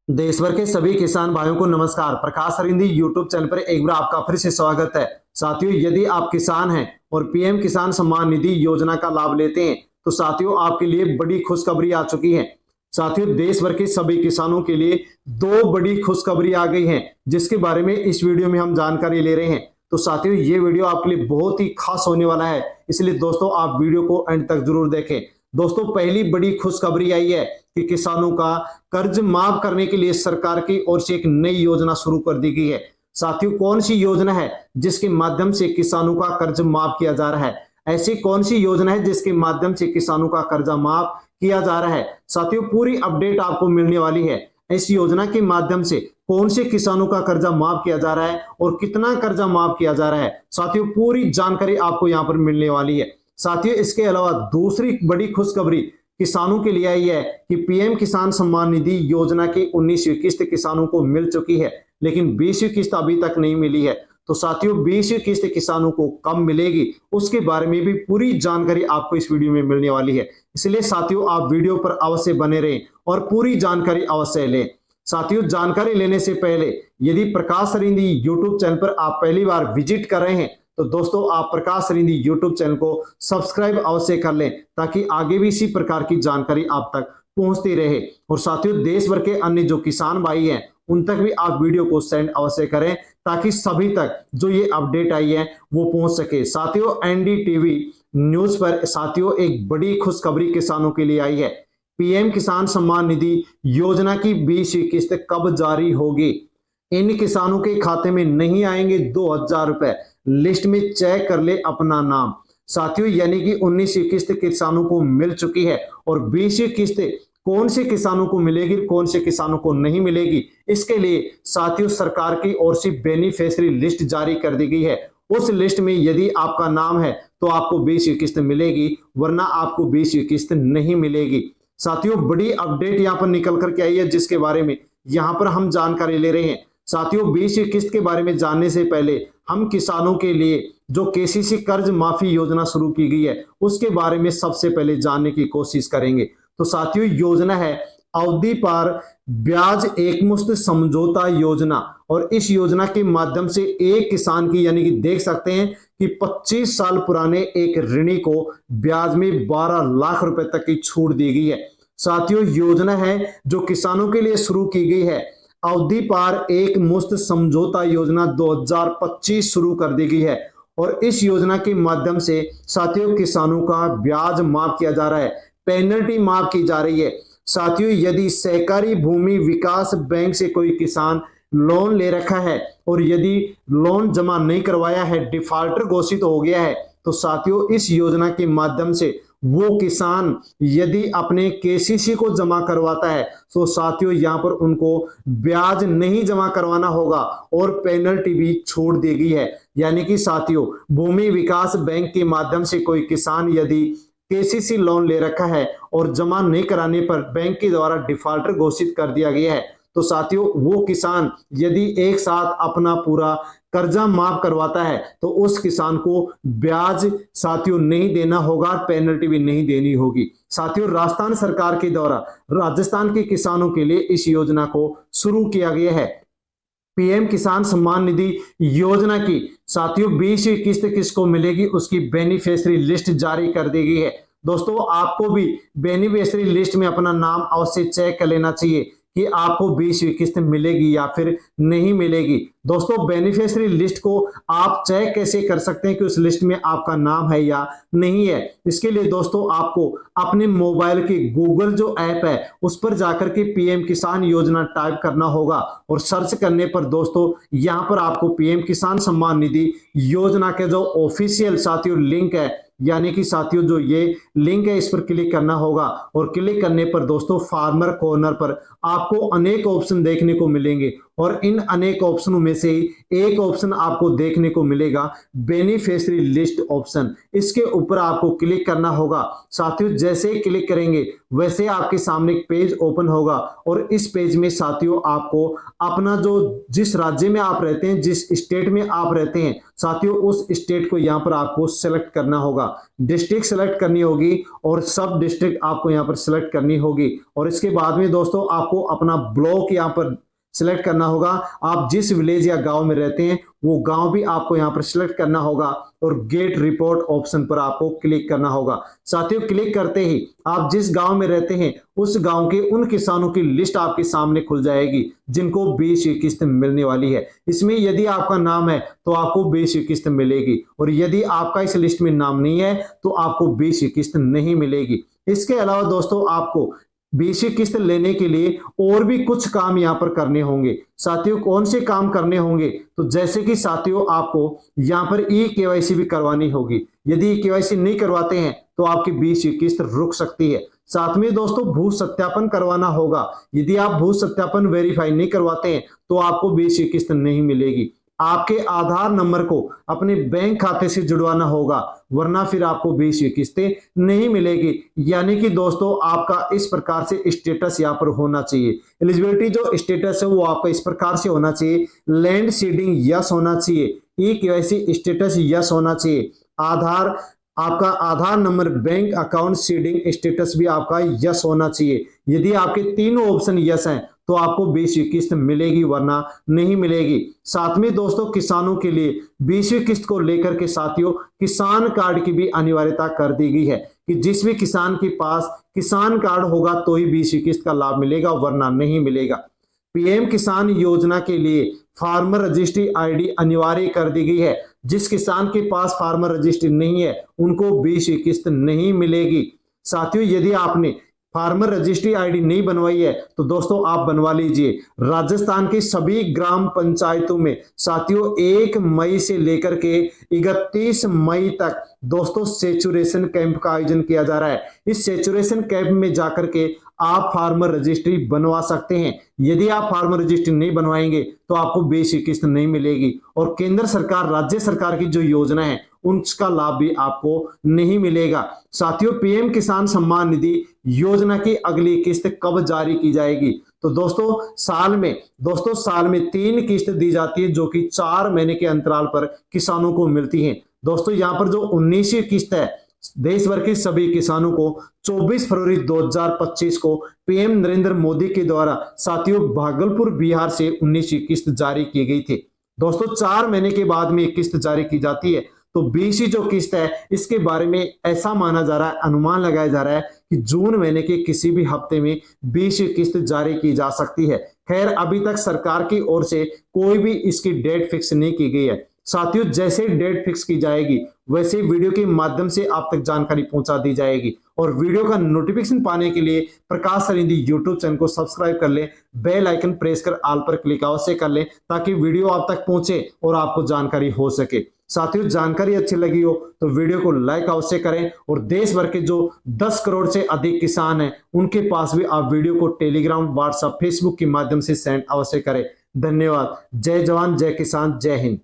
देश भर के सभी किसान भाइयों को नमस्कार। प्रकाश सरिंदी यूट्यूब चैनल पर एक बार आपका फिर से स्वागत है। साथियों, यदि आप किसान हैं और पीएम किसान सम्मान निधि योजना का लाभ लेते हैं तो साथियों आपके लिए बड़ी खुशखबरी आ चुकी है। साथियों, देश भर के सभी किसानों के लिए दो बड़ी खुशखबरी आ गई है, जिसके बारे में इस वीडियो में हम जानकारी ले रहे हैं। तो साथियों, ये वीडियो आपके लिए बहुत ही खास होने वाला है, इसलिए दोस्तों आप वीडियो को एंड तक जरूर देखें। दोस्तों, पहली बड़ी खुशखबरी आई है कि किसानों का कर्ज माफ करने के लिए सरकार की ओर से एक नई योजना शुरू कर दी गई है। साथियों, कौन सी योजना है जिसके माध्यम से किसानों का कर्ज माफ किया जा रहा है? ऐसी कौन सी योजना है जिसके माध्यम से किसानों का कर्जा माफ किया जा रहा है? साथियों, पूरी अपडेट आपको मिलने वाली है। इस योजना के माध्यम से कौन से किसानों का कर्जा माफ किया जा रहा है और कितना कर्जा माफ किया जा रहा है, साथियों पूरी जानकारी आपको यहां पर मिलने वाली है। साथियों, इसके अलावा दूसरी बड़ी खुशखबरी किसानों के लिए आई है कि पीएम किसान सम्मान निधि योजना की 19वीं किस्त किसानों को मिल चुकी है, लेकिन 20वीं किस्त अभी तक नहीं मिली है। तो साथियों, 20वीं किस्त किसानों को कब मिलेगी उसके बारे में भी पूरी जानकारी आपको इस वीडियो में मिलने वाली है। इसलिए साथियों, आप वीडियो पर अवश्य बने रहें और पूरी जानकारी अवश्य लें। साथियों, जानकारी लेने से पहले यदि प्रकाश सरिंदी यूट्यूब चैनल पर आप पहली बार विजिट कर रहे हैं तो दोस्तों आप प्रकाश सरिंदी यूट्यूब चैनल को सब्सक्राइब अवश्य कर लें, ताकि आगे भी इसी प्रकार की जानकारी आप तक पहुंचती रहे। और साथियों, देश भर के अन्य जो किसान भाई हैं उन तक भी आप वीडियो को सेंड अवश्य करें, ताकि सभी तक जो ये अपडेट आई है वो पहुंच सके। साथियों, एनडीटीवी न्यूज पर साथियों एक बड़ी खुशखबरी किसानों के लिए आई है। पीएम किसान सम्मान निधि योजना की 20वीं किस्त कब जारी होगी? इन किसानों के खाते में नहीं आएंगे 2000 रुपए, लिस्ट में चेक कर ले अपना नाम। साथियों, यानी कि 19वीं किस्त किसानों को मिल चुकी है और 20वीं किस्त कौन से किसानों को मिलेगी, कौन से किसानों को नहीं मिलेगी, इसके लिए साथियों सरकार की ओर से बेनिफिशियरी लिस्ट जारी कर दी गई है। उस लिस्ट में यदि आपका नाम है तो आपको 20वीं किस्त मिलेगी, वरना आपको 20वीं किस्त नहीं मिलेगी। साथियों, बड़ी अपडेट यहां पर निकल करके आई है, जिसके बारे में यहां पर हम जानकारी ले रहे हैं। साथियों, 20वीं किस्त के बारे में जानने से पहले हम किसानों के लिए जो केसीसी कर्ज माफी योजना शुरू की गई है उसके बारे में सबसे पहले जानने की कोशिश करेंगे। तो साथियों, योजना है अवधि पार ब्याज एकमुश्त समझौता योजना, और इस योजना के माध्यम से एक किसान की यानी कि देख सकते हैं कि 25 साल पुराने एक ऋणी को ब्याज में 12 लाख रुपए तक की छूट दी गई है। साथियों, योजना है जो किसानों के लिए शुरू की गई है। अवधि पार एक मुश्त समझौता योजना 2025 शुरू कर दी गई है, और इस योजना के माध्यम से साथियों किसानों का ब्याज माफ किया जा रहा है, पेनल्टी माफ की जा रही है। साथियों, यदि सहकारी भूमि विकास बैंक से कोई किसान लोन ले रखा है और यदि लोन जमा नहीं करवाया है, डिफॉल्टर घोषित हो गया है, तो साथियों इस योजना के माध्यम से वो किसान यदि अपने केसीसी को जमा करवाता है तो साथियों यहां पर उनको ब्याज नहीं जमा करवाना होगा और पेनल्टी भी छोड़ दी गई है। यानी कि साथियों, भूमि विकास बैंक के माध्यम से कोई किसान यदि केसीसी लोन ले रखा है और जमा नहीं कराने पर बैंक के द्वारा डिफॉल्टर घोषित कर दिया गया है, तो साथियों वो किसान यदि एक साथ अपना पूरा कर्जा माफ करवाता है तो उस किसान को ब्याज साथियों नहीं देना होगा, पेनल्टी भी नहीं देनी होगी। साथियों, राजस्थान सरकार के द्वारा राजस्थान के किसानों के लिए इस योजना को शुरू किया गया है। पीएम किसान सम्मान निधि योजना की साथियों 20वीं किस्त किसको मिलेगी उसकी बेनिफिशियरी लिस्ट जारी कर दी गई है। दोस्तों, आपको भी बेनिफिशियरी लिस्ट में अपना नाम अवश्य चेक कर लेना चाहिए कि आपको 20वीं किस्त मिलेगी या फिर नहीं मिलेगी। दोस्तों, बेनिफिशियरी लिस्ट को आप चेक कैसे कर सकते हैं कि उस लिस्ट में आपका नाम है या नहीं है? इसके लिए दोस्तों आपको अपने मोबाइल के गूगल जो ऐप है उस पर जाकर के पीएम किसान योजना टाइप करना होगा, और सर्च करने पर दोस्तों यहां पर आपको पीएम किसान सम्मान निधि योजना के जो ऑफिशियल साथियों लिंक है, यानी कि साथियों जो ये लिंक है इस पर क्लिक करना होगा, और क्लिक करने पर दोस्तों फार्मर कॉर्नर पर आपको अनेक ऑप्शन देखने को मिलेंगे। और इन अनेक ऑप्शनों में से एक ऑप्शन आपको देखने को मिलेगा बेनिफिशियरी लिस्ट ऑप्शन। इसके ऊपर आपको क्लिक करना होगा। साथियों जैसे ही क्लिक करेंगे वैसे आपके सामने एक पेज ओपन होगा और इस पेज में साथियों आपको अपना जो जिस राज्य में आप रहते हैं, जिस स्टेट में आप रहते हैं साथियों, उस स्टेट को यहाँ पर आपको सेलेक्ट करना होगा। डिस्ट्रिक्ट सेलेक्ट करनी होगी और सब डिस्ट्रिक्ट आपको यहाँ पर सेलेक्ट करनी होगी। और इसके बाद में दोस्तों आपको अपना ब्लॉक यहाँ पर सिलेक्ट करना होगा। आप जिस विलेज या गांव में रहते हैं वो गांव भी आपको यहां पर सिलेक्ट करना होगा और गेट रिपोर्ट ऑप्शन पर आपको क्लिक करना होगा। साथियों क्लिक करते ही आप जिस गांव में रहते हैं उस गांव के उन किसानों की लिस्ट आपके सामने खुल जाएगी जिनको 20 की किस्त मिलने वाली है। इसमें यदि आपका नाम है तो आपको 20 की किस्त मिलेगी और यदि आपका इस लिस्ट में नाम नहीं है तो आपको 20 की किस्त नहीं मिलेगी। इसके अलावा दोस्तों आपको 20 की किस्त लेने के लिए और भी कुछ काम यहाँ पर करने होंगे। साथियों कौन से काम करने होंगे, तो जैसे कि साथियों आपको यहाँ पर ई-केवाईसी भी करवानी होगी। यदि ई-केवाईसी नहीं करवाते हैं तो आपकी 20 की किस्त रुक सकती है। साथ में दोस्तों भू सत्यापन करवाना होगा। यदि आप भू सत्यापन वेरीफाई नहीं करवाते हैं तो आपको 20 की किस्त नहीं मिलेगी। आपके आधार नंबर को अपने बैंक खाते से जुड़वाना होगा, वरना फिर आपको 20 की किस्तें नहीं मिलेगी। यानी कि दोस्तों आपका इस प्रकार से स्टेटस यहाँ पर होना चाहिए। एलिजिबिलिटी जो स्टेटस है वो आपका इस प्रकार से होना चाहिए। लैंड सीडिंग यस होना चाहिए, ई-केवाईसी स्टेटस यस होना चाहिए, आपका Aadhaar number, bank account seeding status भी आपका यस होना चाहिए। यदि आपके तीनों ऑप्शन यस हैं तो आपको 20 की किस्त मिलेगी, वरना नहीं मिलेगी। साथ में दोस्तों किसानों के लिए 20वीं किस्त को लेकर के साथियों किसान कार्ड की भी अनिवार्यता कर दी गई है कि जिस भी किसान के पास किसान कार्ड होगा तो ही 20वीं किस्त का लाभ मिलेगा, वरना नहीं मिलेगा। पीएम किसान योजना के लिए फार्मर रजिस्ट्री आईडी अनिवार्य कर दी गई है। जिस किसान के पास फार्मर रजिस्ट्री नहीं है उनको 20 की किस्त नहीं मिलेगी। साथियों यदि आपने फार्मर रजिस्ट्री आईडी नहीं बनवाई है तो दोस्तों आप बनवा लीजिए। राजस्थान की सभी ग्राम पंचायतों में साथियों 1 मई से लेकर के 31 मई तक दोस्तों सेचुरेशन कैंप का आयोजन किया जा रहा है। इस सेचुरेशन कैंप में जाकर के आप फार्मर रजिस्ट्री बनवा सकते हैं। यदि आप फार्मर रजिस्ट्री नहीं बनवाएंगे तो आपको 20 की किस्त नहीं मिलेगी और केंद्र सरकार, राज्य सरकार की जो योजना है उसका लाभ भी आपको नहीं मिलेगा। साथियों पीएम किसान सम्मान निधि योजना की अगली किस्त कब जारी की जाएगी, तो दोस्तों साल में 3 किस्त दी जाती है जो कि 4 महीने के अंतराल पर किसानों को मिलती है। दोस्तों यहाँ पर जो 19वीं किस्त है देश भर के सभी किसानों को 24 फरवरी 2025 को पीएम नरेंद्र मोदी के द्वारा साथियों भागलपुर बिहार से 19वीं किस्त जारी की गई थी। दोस्तों 4 महीने के बाद में एक किस्त जारी की जाती है। तो 20वीं जो किस्त है इसके बारे में ऐसा माना जा रहा है, अनुमान लगाया जा रहा है कि जून महीने के किसी भी हफ्ते में 20वीं किस्त जारी की जा सकती है। खैर अभी तक सरकार की ओर से कोई भी इसकी डेट फिक्स नहीं की गई है। साथियों जैसे डेट फिक्स की जाएगी वैसे वीडियो के माध्यम से आप तक जानकारी पहुंचा दी जाएगी। और वीडियो का नोटिफिकेशन पाने के लिए प्रकाश सरिंधी यूट्यूब चैनल को सब्सक्राइब कर लें, बेल आइकन प्रेस कर ऑल पर क्लिक अवश्य कर लें ताकि वीडियो आप तक पहुंचे और आपको जानकारी हो सके। साथियों जानकारी अच्छी लगी हो तो वीडियो को लाइक अवश्य करें और देश भर के जो 10 करोड़ से अधिक किसान हैं उनके पास भी आप वीडियो को टेलीग्राम, व्हाट्सएप, फेसबुक के माध्यम से सेंड अवश्य करें। धन्यवाद। जय जवान, जय किसान, जय हिंद।